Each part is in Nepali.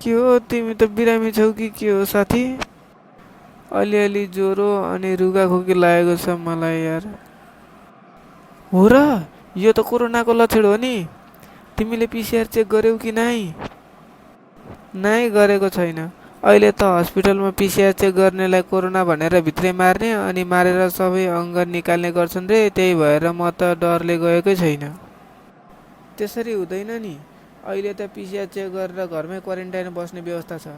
के हो तिमी त बिरामी छौ कि के हो साथी? अलिअलि ज्वरो अनि रुगाखोकी लागेको छ मलाई यार। हो र, यो त कोरोनाको लक्षण हो नि। तिमीले पिसिआर चेक गर्यौ कि नाइ? नाइ गरेको छैन। अहिले त हस्पिटलमा पिसिआर चेक गर्नेलाई कोरोना भनेर भित्रै मार्ने अनि मारेर सबै अङ्ग निकाल्ने गर्छन् रे, त्यही भएर म त डरले गएकै छैन। त्यसरी हुँदैन नि। अहिले त पिसिआर चेक गरेर घरमै क्वारेन्टाइन बस्ने व्यवस्था छ।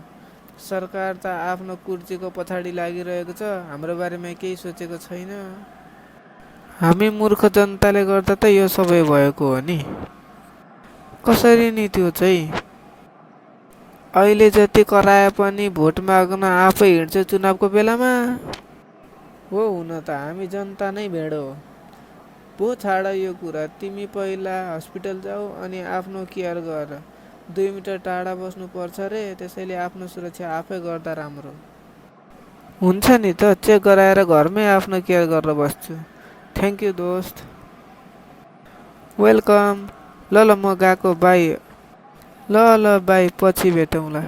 सरकार त आफ्नो कुर्चीको पछाडि लागिरहेको छ, हाम्रो बारेमा केही सोचेको छैन। हामी मूर्ख जनताले गर्दा त यो सबै भएको हो नि। कसरी नि त्यो चाहिँ? अहिले जति कराए पनि भोट माग्न आफै हिँड्छ चुनावको बेलामा। हो, हुन त हामी जनता नै भेड हो। भो छाड यो कुरा, तिमी पहिला हस्पिटल जाऊ अनि आफ्नो केयर गर। 2 मिटर टाढा बस्नु पर्छ रे, त्यसैले आफ्नो सुरक्षा आफै गर्दा राम्रो। हुन्छ नि त, चेक गराएर घरमै आफ्नो केयर गरेर बस्छु। थ्याङ्क यू दोस्त। वेलकम। ल ल म गएको, बाई। ल ल बाई, पछि भेटौँला।